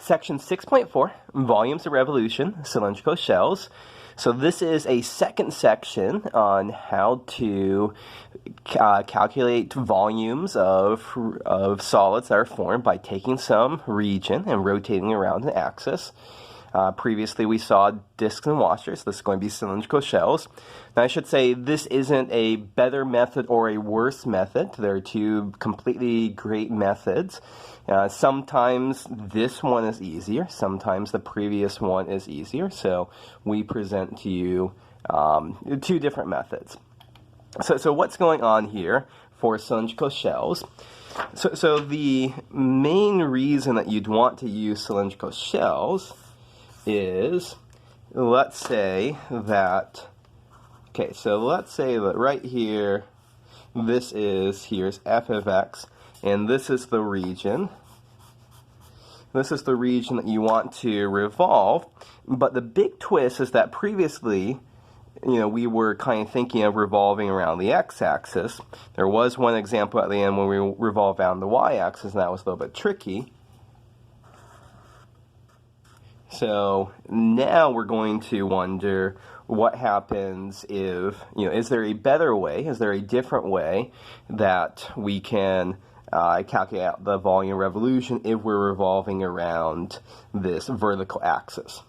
section 6.4, volumes of revolution, cylindrical shells. So this is a second section on how to calculate volumes of solids that are formed by taking some region and rotating around an axis. Previously we saw disks and washers. This is going to be cylindrical shells. Now I should say this isn't a better method or a worse method. There are two completely great methods. Sometimes this one is easier. Sometimes the previous one is easier. So we present to you two different methods. So what's going on here for cylindrical shells? So the main reason that you'd want to use cylindrical shells is, let's say that right here, here's f of x, and this is the region. This is the region that you want to revolve, but the big twist is that previously, we were kind of thinking of revolving around the x-axis. There was one example at the end when we revolve around the y-axis, and that was a little bit tricky. So now we're going to wonder what happens if, is there a better way, is there a different way that we can calculate out the volume revolution if we're revolving around this vertical axis.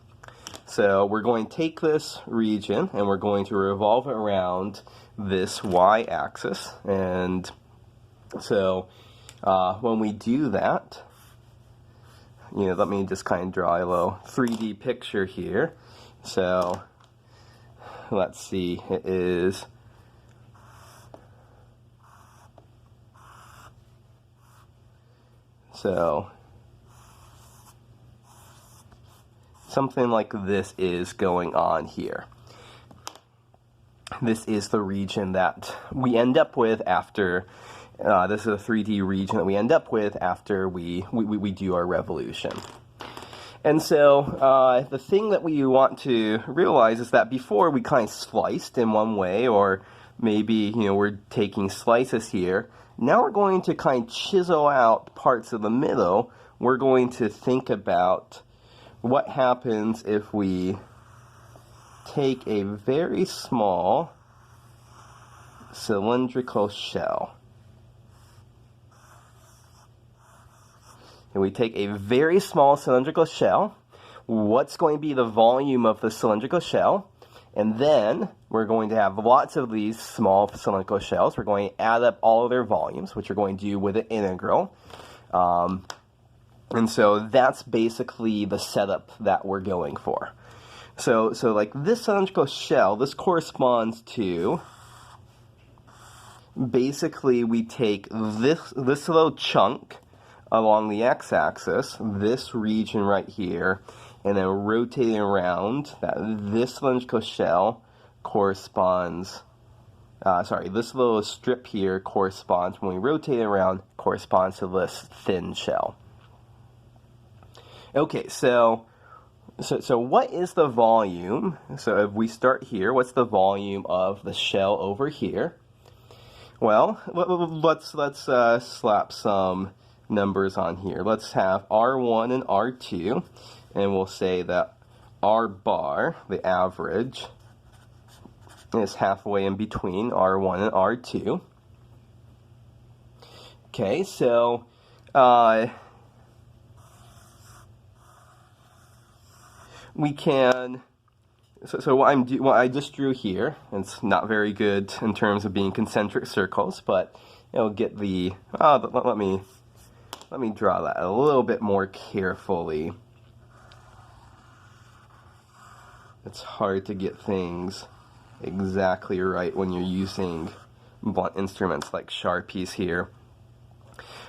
So we're going to take this region and we're going to revolve it around this y-axis. And so when we do that, let me just kind of draw a little 3D picture here. So let's see, it is something like this is going on here. This is the region that we end up with after this is a 3D region that we end up with after we do our revolution. And so the thing that we want to realize is that before we kind of sliced in one way, or maybe we're taking slices here. Now we're going to kind of chisel out parts of the middle. We're going to think about what happens if we take a very small cylindrical shell. And we take a very small cylindrical shell. What's going to be the volume of the cylindrical shell? And then we're going to have lots of these small cylindrical shells. We're going to add up all of their volumes, which we're going to do with an integral. And so that's basically the setup that we're going for. So like this cylindrical shell, this corresponds to, basically we take this little chunk along the x-axis, this region right here, and then rotating around, that this cylindrical shell corresponds, this little strip here corresponds, when we rotate it around, corresponds to this thin shell. Okay, so what is the volume? So if we start here, what's the volume of the shell over here? Well, let's slap some numbers on here. Let's have R1 and R2, and we'll say that R bar, the average, is halfway in between R1 and R2. Okay, so we can, so what I just drew here, it's not very good in terms of being concentric circles, but it'll get the, let me draw that a little bit more carefully. It's hard to get things exactly right when you're using blunt instruments like Sharpies here.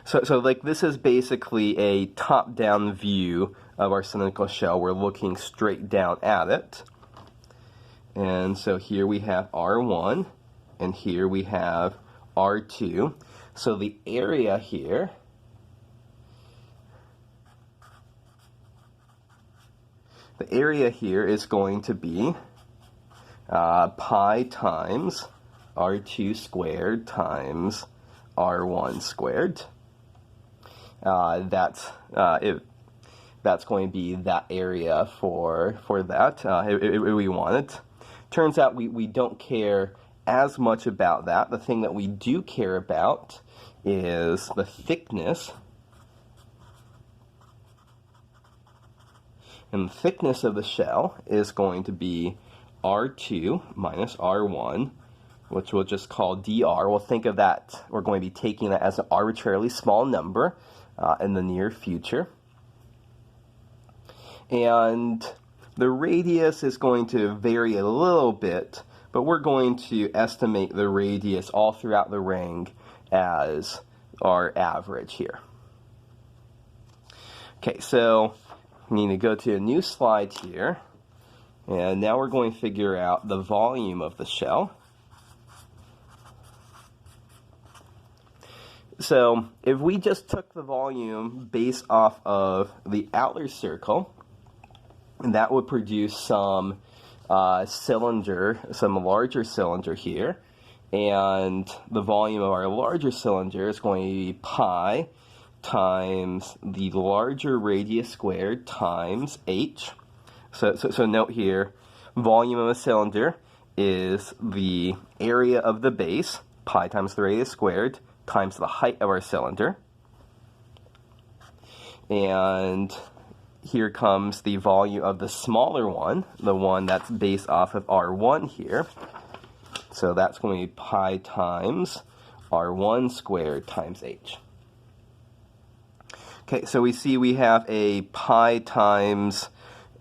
So like this is basically a top-down view of our cylindrical shell. We're looking straight down at it. And so here we have R1, and here we have R2. So the area here is going to be pi times R2 squared times R1 squared. That's that's going to be that area for that if we want it. Turns out we don't care as much about that. The thing that we do care about is the thickness. And the thickness of the shell is going to be R2 minus R1, which we'll just call dr. We'll think of that. We're going to be taking that as an arbitrarily small number in the near future. And the radius is going to vary a little bit, but we're going to estimate the radius all throughout the ring as our average here. Okay, so we need to go to a new slide here, and now we're going to figure out the volume of the shell. So if we just took the volume based off of the outer circle, that would produce some cylinder, some larger cylinder here, and the volume of our larger cylinder is going to be pi times the larger radius squared times h. So note here, volume of a cylinder is the area of the base, pi times the radius squared, times the height of our cylinder. And here comes the volume of the smaller one, the one that's based off of R1 here. So that's going to be pi times R1 squared times h. Okay, so we see we have a pi times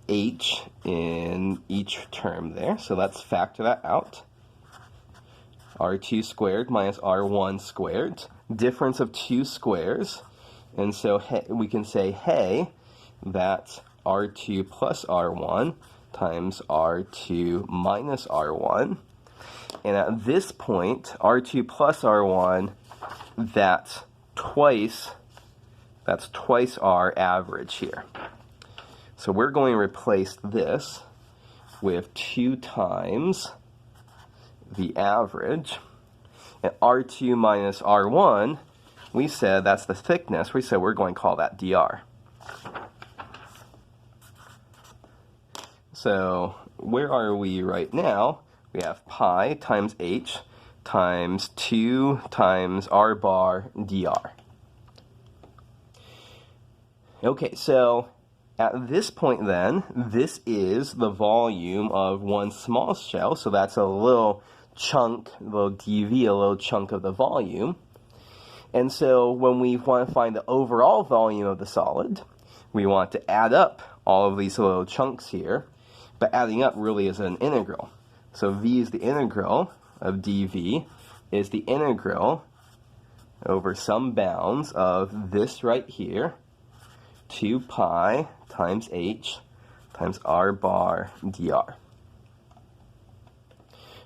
h in each term there. So let's factor that out. R2 squared minus R1 squared, difference of two squares. And so we can say, hey, that's R2 plus R1 times R2 minus R1. And at this point, R2 plus R1, that's twice our average here. So we're going to replace this with 2 times the average. And R2 minus R1, we said that's the thickness. We said we're going to call that dr. So where are we right now? We have pi times h times 2 times r bar dr. Okay, so at this point then, this is the volume of one small shell, so that's a little chunk, a little dV, a little chunk of the volume. And so when we want to find the overall volume of the solid, we want to add up all of these little chunks here, but adding up really is an integral. So v is the integral of dv, is the integral over some bounds of this right here, 2 pi times h times r bar dr.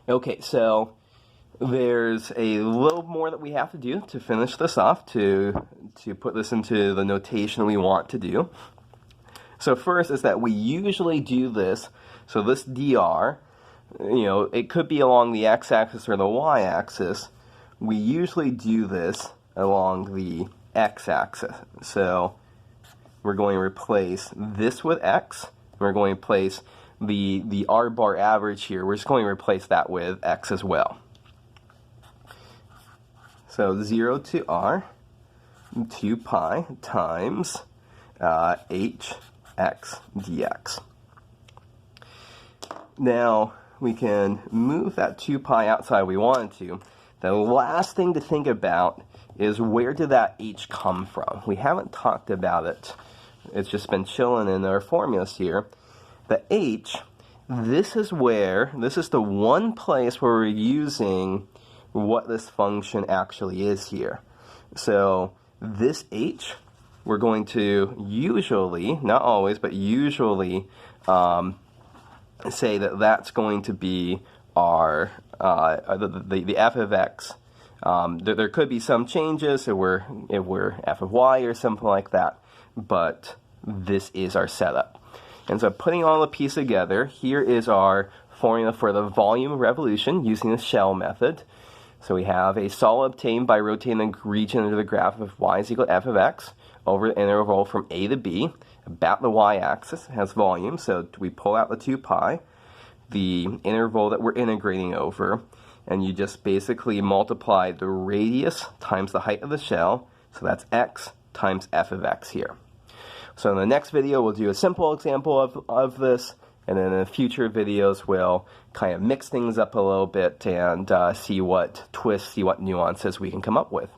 Okay, so there's a little more that we have to do to finish this off, to put this into the notation we want to do. So first is that we usually do this, so this dr, it could be along the x-axis or the y-axis. We usually do this along the x-axis. So we're going to replace this with x. We're going to place the r bar average here. We're just going to replace that with x as well. So 0 to r, 2 pi times hx dx. Now we can move that 2 pi outside if we wanted to. The last thing to think about is, where did that h come from? We haven't talked about it. It's just been chilling in our formulas here. The h, this is the one place where we're using what this function actually is here. So this h, we're going to usually, not always, but usually say that that's going to be our the f of x. There could be some changes if we're f of y or something like that, but this is our setup. And so putting all the pieces together, here is our formula for the volume of revolution using the shell method. So we have a solid obtained by rotating the region under the graph of y is equal to f of x over the interval from a to b. About the y-axis has volume, so we pull out the 2 pi, the interval that we're integrating over, and you just basically multiply the radius times the height of the shell, so that's x times f of x here. So in the next video, we'll do a simple example of this, and then in future videos, we'll kind of mix things up a little bit and see what twists, see what nuances we can come up with.